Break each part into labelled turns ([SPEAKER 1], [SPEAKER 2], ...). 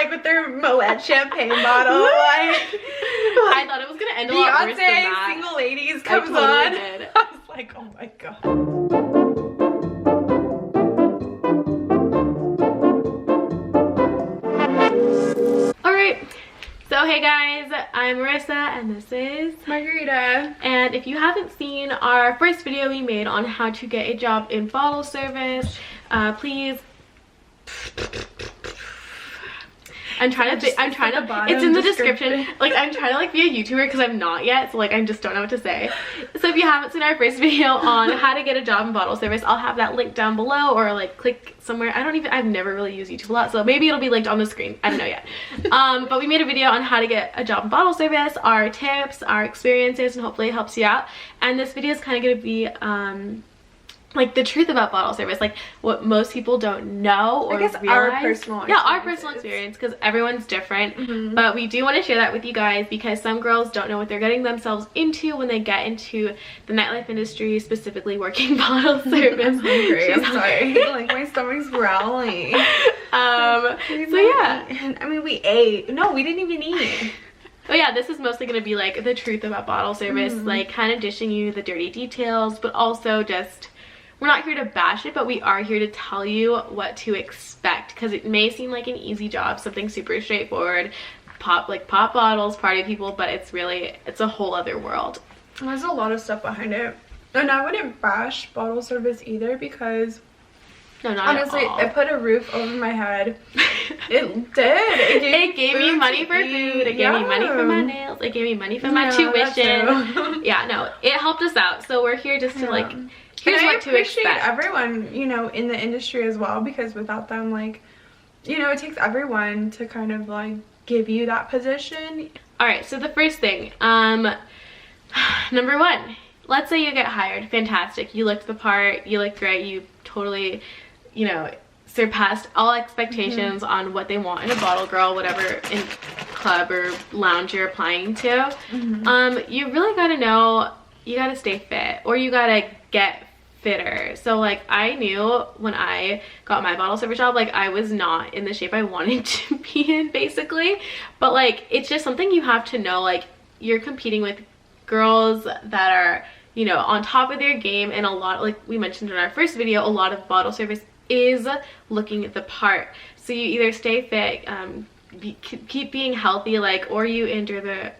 [SPEAKER 1] like with their Moet champagne bottle. Like,
[SPEAKER 2] I thought it was gonna end a lot worse than that.
[SPEAKER 1] Single Ladies comes
[SPEAKER 2] totally
[SPEAKER 1] on.
[SPEAKER 2] Did.
[SPEAKER 1] I was like, oh my god.
[SPEAKER 2] Alright, so hey guys, I'm Marissa and this is
[SPEAKER 1] Margarita.
[SPEAKER 2] And if you haven't seen our first video we made on how to get a job in bottle service, please. I'm trying to it's in the description. Like, I'm trying to like be a YouTuber because I'm not yet, so like I just don't know what to say. So if you haven't seen our first video on how to get a job in bottle service, I'll have that link down below, or like click somewhere. I've never really used YouTube a lot, so maybe it'll be linked on the screen. I don't know yet. But we made a video on how to get a job in bottle service, our tips, our experiences, and hopefully it helps you out. And this video is kind of going to be like the truth about bottle service, like what most people don't know or realize.
[SPEAKER 1] Our personal experience.
[SPEAKER 2] Our personal experience, because everyone's different. But we do want to share that with you guys because some girls don't know what they're getting themselves into when they get into the nightlife industry, specifically working bottle service.
[SPEAKER 1] I'm hungry. I'm sorry. Like my stomach's growling.
[SPEAKER 2] So yeah.
[SPEAKER 1] I mean, we ate. No, we didn't even eat.
[SPEAKER 2] But yeah, this is mostly going to be like the truth about bottle service, like kind of dishing you the dirty details, but also just, we're not here to bash it, but we are here to tell you what to expect, because it may seem like an easy job, something super straightforward, pop bottles, party people, but it's a whole other world.
[SPEAKER 1] There's a lot of stuff behind it, and I wouldn't bash bottle service either, because honestly, it put a roof over my head. It did.
[SPEAKER 2] It gave me money for food. It gave me money for my nails. It gave me money for my tuition. Yeah, no, it helped us out. So we're here just to like, here's what to expect.
[SPEAKER 1] I appreciate everyone, you know, in the industry as well, because without them, like, you know, it takes everyone to kind of like give you that position. All
[SPEAKER 2] right, so the first thing, number one, let's say you get hired. Fantastic. You looked the part. You looked great. You totally, you know, surpassed all expectations on what they want in a bottle girl, whatever in club or lounge you're applying to. You really got to know, you got to stay fit, or you got to get fitter. So like, I knew when I got my bottle service job, like I was not in the shape I wanted to be in, basically. But like, it's just something you have to know, like you're competing with girls that are, you know, on top of their game, and a lot, like we mentioned in our first video, a lot of bottle service is looking at the part. So you either stay fit, keep being healthy, like, or you endure the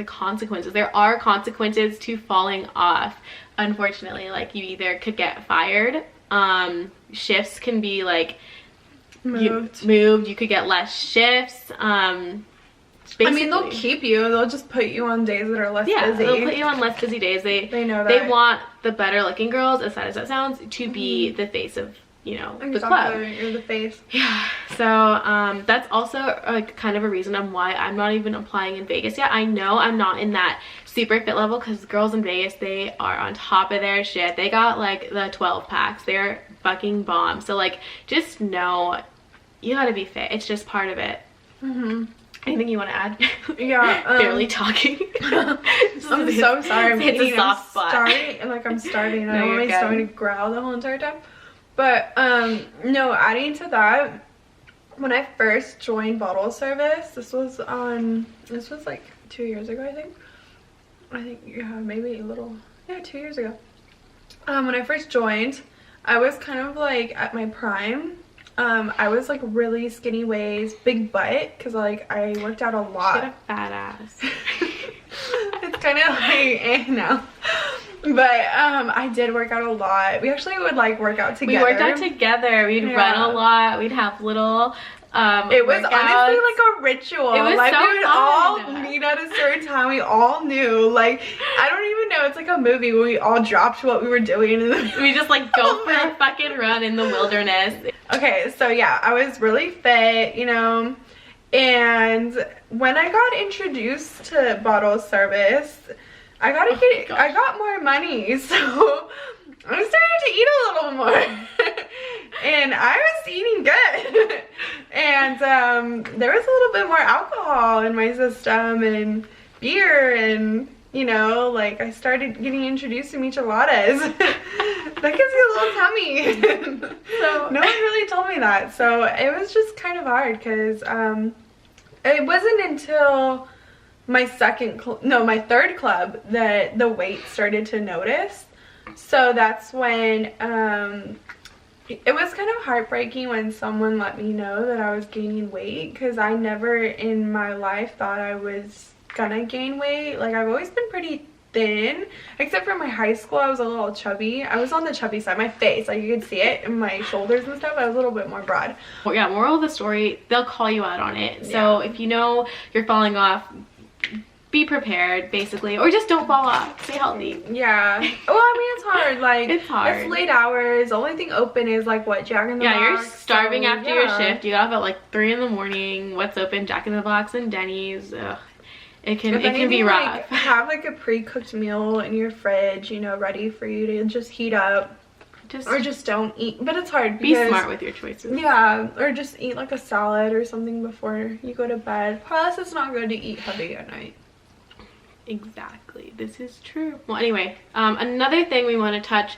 [SPEAKER 2] consequences. There are consequences to falling off, unfortunately. Like, you either could get fired, shifts can be like moved, you could get less shifts.
[SPEAKER 1] Basically. I mean, they'll keep you. They'll just put you on days that are less busy. Yeah,
[SPEAKER 2] they'll put you on less busy days. They know that. They want the better looking girls, as sad as that sounds, to be the face of, you know, the club.
[SPEAKER 1] You're the face.
[SPEAKER 2] Yeah. So that's also like kind of a reason on why I'm not even applying in Vegas yet. I know I'm not in that super fit level, because girls in Vegas, they are on top of their shit. They got like the 12 packs. They're fucking bomb. So like, just know you gotta be fit. It's just part of it. Anything you want to add?
[SPEAKER 1] Yeah.
[SPEAKER 2] Barely talking.
[SPEAKER 1] I'm so sorry.
[SPEAKER 2] It's a soft spot.
[SPEAKER 1] I'm starting. I don't want my stomach to growl the whole entire time. But no, adding to that, when I first joined bottle service, this was like 2 years ago, I think yeah, maybe a little, yeah, 2 years ago. When I first joined, I was kind of like at my prime. I was like really skinny waist, big butt, because like I worked out a lot.
[SPEAKER 2] She had a fat ass.
[SPEAKER 1] It's kind of like, no. But I did work out a lot. We actually would like work out together.
[SPEAKER 2] We worked out together. We'd run a lot. We'd have little
[SPEAKER 1] it was
[SPEAKER 2] workouts.
[SPEAKER 1] Honestly like a ritual.
[SPEAKER 2] It was
[SPEAKER 1] like,
[SPEAKER 2] so
[SPEAKER 1] we would
[SPEAKER 2] fun.
[SPEAKER 1] all meet at a certain time. We all knew. Like, I don't even know. It's like a movie where we all dropped what we were doing. And
[SPEAKER 2] we just like go for a fucking run in the wilderness.
[SPEAKER 1] Okay, so yeah, I was really fit, you know. And when I got introduced to bottle service, I got more money. So I'm starting to eat a little more. And I was eating good. And there was a little bit more alcohol in my system, and beer, and you know, like I started getting introduced to micheladas. That gives you a little tummy. So no one really told me that. So it was just kind of hard, because It wasn't until my my third club that the weight started to notice. So that's when it was kind of heartbreaking when someone let me know that I was gaining weight, because I never in my life thought I was gonna gain weight. Like, I've always been pretty thin, except for my high school. I was a little chubby. I was on the chubby side. My face, like, you could see it in my shoulders and stuff. I was a little bit more broad. Well,
[SPEAKER 2] yeah, moral of the story, they'll call you out on it. So if you know you're falling off, be prepared, basically, or just don't fall off. Stay healthy.
[SPEAKER 1] Yeah. Well, I mean, it's hard. Like,
[SPEAKER 2] it's hard.
[SPEAKER 1] It's late hours. The only thing open is like what, Jack in the Box.
[SPEAKER 2] Yeah, you're starving after your shift. You got up at like 3 in the morning. What's open? Jack in the Box and Denny's. Ugh. It can be rough.
[SPEAKER 1] Like, have like a pre-cooked meal in your fridge, you know, ready for you to just heat up. Or just don't eat. But it's hard because,
[SPEAKER 2] be smart with your choices.
[SPEAKER 1] Yeah, or just eat like a salad or something before you go to bed. Plus, it's not good to eat heavy at night.
[SPEAKER 2] Exactly, this is true. Well, anyway, another thing we want to touch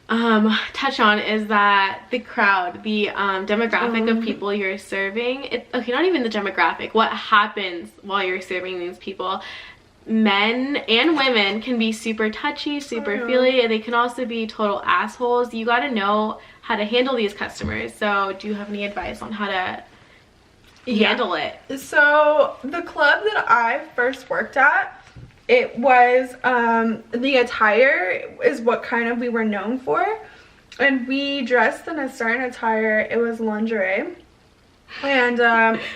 [SPEAKER 2] on is that the crowd, the demographic of people you're serving. Okay, not even the demographic, what happens while you're serving these people. Men and women can be super touchy, super feely, and they can also be total assholes. You got to know how to handle these customers. So do you have any advice on how to handle it?
[SPEAKER 1] So the club that I first worked at, it was the attire is what kind of we were known for, and we dressed in a certain attire. It was lingerie, and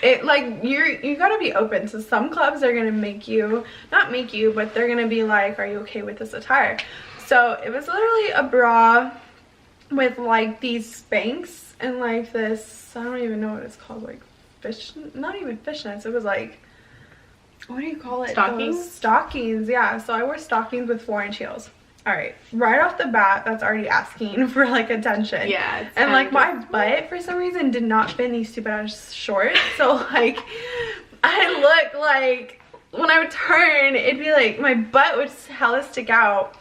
[SPEAKER 1] it, like, you gotta be open. So some clubs are gonna not make you, but they're gonna be like, are you okay with this attire? So it was literally a bra with like these Spanx and like this, I don't even know what it's called, like not even fishnets. It was like, what do you call it?
[SPEAKER 2] Stockings?
[SPEAKER 1] Stockings, yeah. So I wore stockings with 4-inch heels. All right, right off the bat, that's already asking for like attention.
[SPEAKER 2] Yeah.
[SPEAKER 1] And like my butt for some reason did not fit in these stupid ass shorts. So like I look like, when I would turn, it'd be like my butt would hella stick out.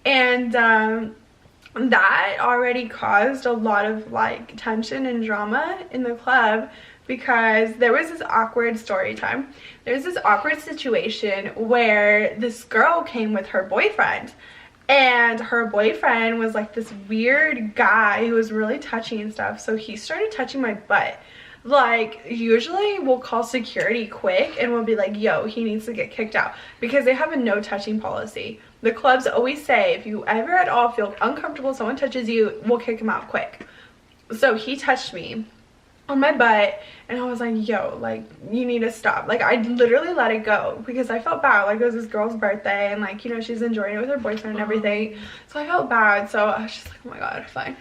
[SPEAKER 1] And that already caused a lot of like tension and drama in the club, because there was this awkward story time. There's this awkward situation where this girl came with her boyfriend, and her boyfriend was like this weird guy who was really touchy and stuff. So he started touching my butt. Like, usually we'll call security quick and we'll be like, yo, he needs to get kicked out, because they have a no touching policy. The clubs always say if you ever at all feel uncomfortable, someone touches you, we'll kick him out quick. So he touched me on my butt, and I was like, yo, like, you need to stop. Like, I literally let it go because I felt bad. Like, it was this girl's birthday, and like, you know, she's enjoying it with her boyfriend and everything. So I felt bad. So I was just like, oh my god, fine.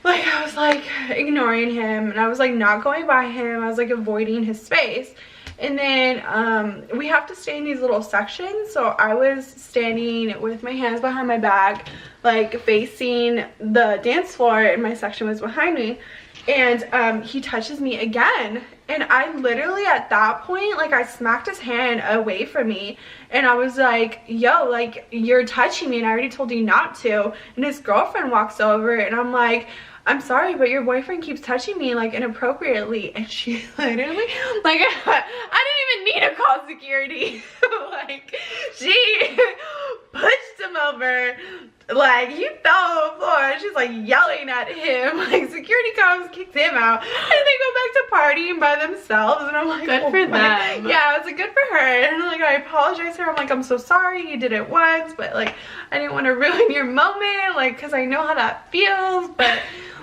[SPEAKER 1] Like, I was like ignoring him, and I was like not going by him. I was like avoiding his space. And then we have to stay in these little sections. So I was standing with my hands behind my back, like facing the dance floor, and my section was behind me. And he touches me again, and I literally at that point, like, I smacked his hand away from me, and I was like, yo, like, you're touching me and I already told you not to. And his girlfriend walks over, and I'm like, I'm sorry, but your boyfriend keeps touching me like inappropriately. And she literally, like, I didn't even need to call security. Like, she pushed him over, like, he fell on the floor, and she's like yelling at him. Like, security comes, kicks him out, and they go back to partying by themselves. And I'm like,
[SPEAKER 2] good for them.
[SPEAKER 1] Yeah, it's like, good for her. And like, I apologize to her. I'm like, I'm so sorry, you did it once, but like, I didn't want to ruin your moment, like, because I know how that feels. But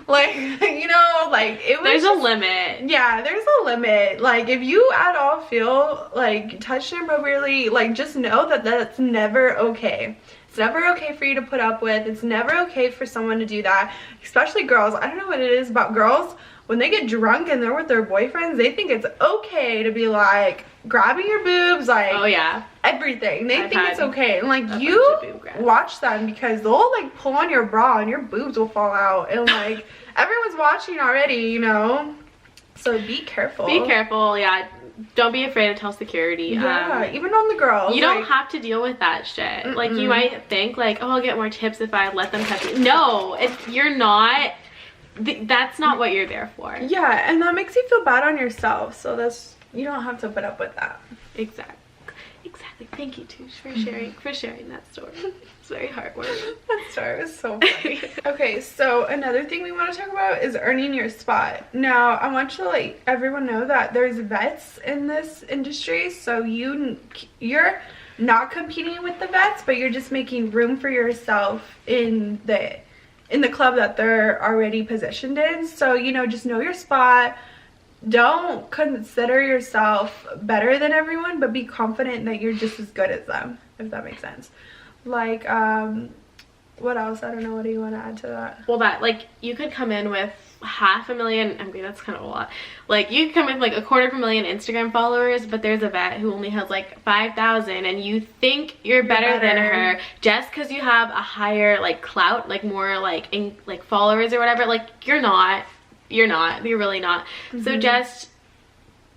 [SPEAKER 1] like, you know, like, it was,
[SPEAKER 2] there's a limit.
[SPEAKER 1] Yeah, there's a limit. Like, if you at all feel like touched inappropriately, like, just know that that's never okay. It's never okay for you to put up with. It's never okay for someone to do that, especially girls. I don't know what it is about girls. When they get drunk and they're with their boyfriends, they think it's okay to be like grabbing your boobs, like,
[SPEAKER 2] oh yeah,
[SPEAKER 1] everything. They think it's okay. And like, you watch them, because they'll like pull on your bra and your boobs will fall out, and like everyone's watching already, you know. So be careful.
[SPEAKER 2] Be careful, yeah. Don't be afraid to tell security.
[SPEAKER 1] Yeah, even on the girls.
[SPEAKER 2] You don't have to deal with that shit. Like, you might think like, oh, I'll get more tips if I let them touch me. No, if you're not, that's not what you're there for.
[SPEAKER 1] Yeah, and that makes you feel bad on yourself. So that's you don't have to put up with that.
[SPEAKER 2] Exactly. Thank you, Toosh, for sharing that story. It's very heartwarming.
[SPEAKER 1] That story was so funny. Okay, so another thing we want to talk about is earning your spot. Now, I want you to let everyone know that there's vets in this industry, so you're not competing with the vets, but you're just making room for yourself in the club that they're already positioned in. So, you know, just know your spot. Don't consider yourself better than everyone, but be confident that you're just as good as them, if that makes sense. Like, what else? I don't know. What do you want to add to that?
[SPEAKER 2] Well, that, like, you could come in with 500,000, I mean, that's kind of a lot. Like, you could come in with, like, 250,000 Instagram followers, but there's a vet who only has, like, 5,000, and you think you're better than her just because you have a higher, like, clout, like, more, like, followers or whatever. Like, you're really not. So just,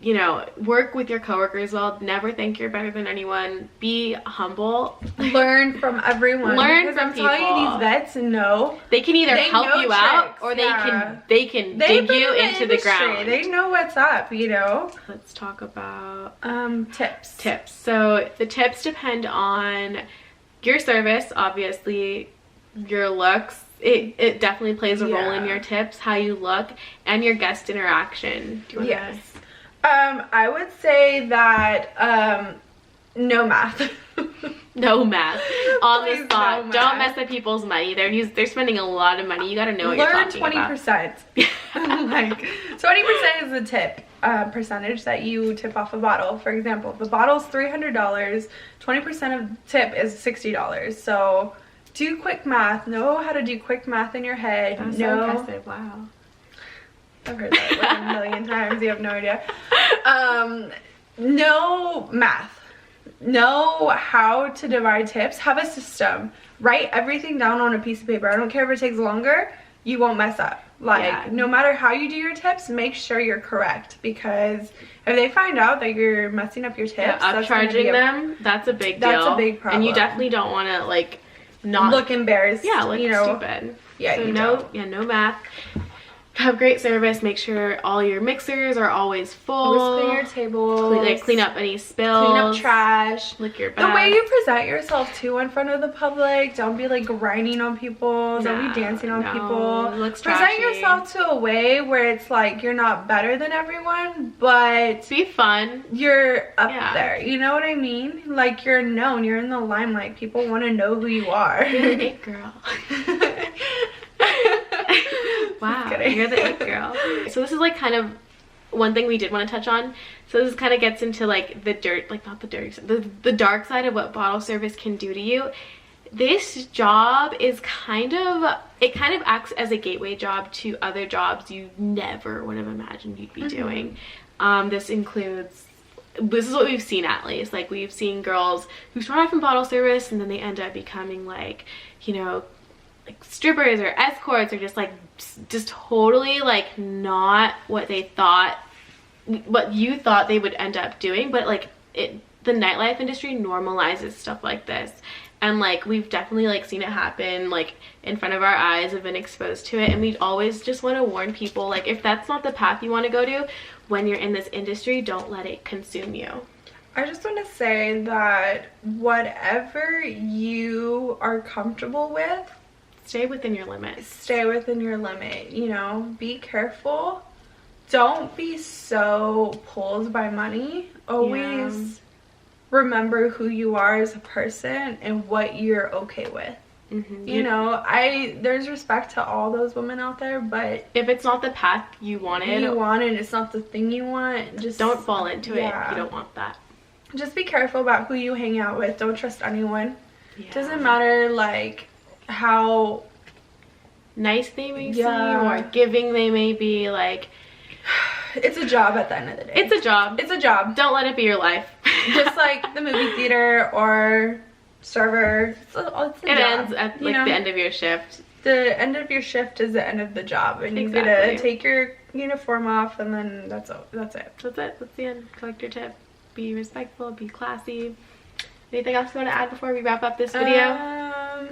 [SPEAKER 2] you know, work with your coworkers well. Never think you're better than anyone. Be humble.
[SPEAKER 1] Learn from everyone.
[SPEAKER 2] Learn from people.
[SPEAKER 1] I'm telling you, these vets know.
[SPEAKER 2] They can either help you out, or they can dig you into the ground.
[SPEAKER 1] They know what's up, you know.
[SPEAKER 2] Let's talk about
[SPEAKER 1] tips.
[SPEAKER 2] So the tips depend on your service, obviously, your looks. It definitely plays a role in your tips, how you look, and your guest interaction. Do you want
[SPEAKER 1] Yes. I would say that no math.
[SPEAKER 2] No math on the spot. No, don't mess with people's money. They're spending a lot of money. You got to know what you're talking about.
[SPEAKER 1] Learn 20%. Like 20% is the tip percentage that you tip off a bottle. For example, if the bottle's $300, 20% of tip is $60. So do quick math. Know how to do quick math in your head.
[SPEAKER 2] That's so impressive. Wow.
[SPEAKER 1] I've heard that like a million times. You have no idea. Know math. Know how to divide tips. Have a system. Write everything down on a piece of paper. I don't care if it takes longer. You won't mess up. Like, no matter how you do your tips, make sure you're correct. Because if they find out that you're messing up your tips,
[SPEAKER 2] upcharging them, that's a big deal.
[SPEAKER 1] That's a big problem.
[SPEAKER 2] And you definitely don't want to, like, not
[SPEAKER 1] look embarrassed.
[SPEAKER 2] Yeah, look stupid.
[SPEAKER 1] Yeah,
[SPEAKER 2] so
[SPEAKER 1] no
[SPEAKER 2] math. Have great service. Make sure all your mixers are always full.
[SPEAKER 1] Always clean your tables.
[SPEAKER 2] Clean up any spills.
[SPEAKER 1] Clean up trash.
[SPEAKER 2] Lick your bag.
[SPEAKER 1] The way you present yourself too in front of the public. Don't be like grinding on people. Don't be dancing on people.
[SPEAKER 2] It looks
[SPEAKER 1] present
[SPEAKER 2] trashy.
[SPEAKER 1] yourself to a way where it's like you're not better than everyone, but
[SPEAKER 2] be fun.
[SPEAKER 1] You're up there. You know what I mean? Like you're known. You're in the limelight. People want to know who you are.
[SPEAKER 2] You're the it girl. Wow, you're the it girl. So this is like kind of one thing we did want to touch on. So this kind of gets into like the dirt, like not the dirty side, the dark side of what bottle service can do to you. This job is kind of acts as a gateway job to other jobs you never would have imagined you'd be doing. This is what we've seen, at least. Like, we've seen girls who start off in bottle service and then they end up becoming like, you know, like strippers or escorts, or just totally like not what you thought they would end up doing. But like the nightlife industry normalizes stuff like this, and like we've definitely like seen it happen like in front of our eyes, have been exposed to it, and we always just want to warn people, like, if that's not the path you want to go to when you're in this industry, don't let it consume you.
[SPEAKER 1] I just want to say that whatever you are comfortable with,
[SPEAKER 2] stay within your limits.
[SPEAKER 1] Stay within your limit, you know, be careful. Don't be so pulled by money. Always remember who you are as a person and what you're okay with. You know, there's respect to all those women out there, but
[SPEAKER 2] if it's not the path you wanted,
[SPEAKER 1] it's not the thing you want, just
[SPEAKER 2] don't fall into it if you don't want that.
[SPEAKER 1] Just be careful about who you hang out with. Don't trust anyone. Doesn't matter like how
[SPEAKER 2] nice they may seem or giving they may be, like,
[SPEAKER 1] it's a job at the end of the day.
[SPEAKER 2] It's a job. Don't let it be your life.
[SPEAKER 1] Just like the movie theater or server. It
[SPEAKER 2] ends at like the end of your shift.
[SPEAKER 1] The end of your shift is the end of the job, and you gotta take your uniform off, and then that's it. That's
[SPEAKER 2] the end. Collect your tip. Be respectful. Be classy. Anything else you want to add before we wrap up this video?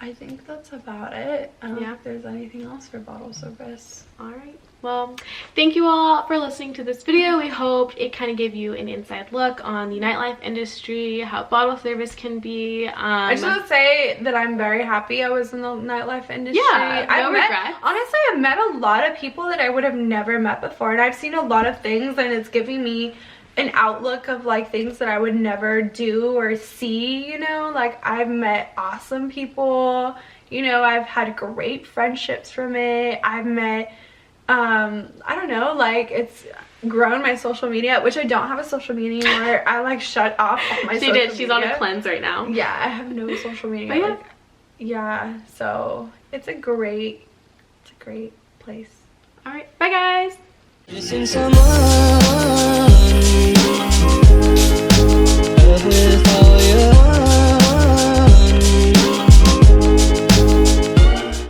[SPEAKER 1] I think that's about it. I don't know if there's anything else for bottle service.
[SPEAKER 2] All right. Well, thank you all for listening to this video. We hope it kind of gave you an inside look on the nightlife industry, how bottle service can be.
[SPEAKER 1] I just want to say that I'm very happy I was in the nightlife industry.
[SPEAKER 2] Yeah, no regrets.
[SPEAKER 1] Honestly, I've met a lot of people that I would have never met before, and I've seen a lot of things, and it's giving me an outlook of like things that I would never do or see, you know. Like, I've met awesome people, you know, I've had great friendships from it. I've met I don't know, like, it's grown my social media, which I don't have a social media anymore. I like shut off all my social media.
[SPEAKER 2] She's on a cleanse right now.
[SPEAKER 1] Yeah, I have no social media.
[SPEAKER 2] But yeah.
[SPEAKER 1] Like, yeah, so it's a great place.
[SPEAKER 2] All right, bye guys.
[SPEAKER 3] Missing someone.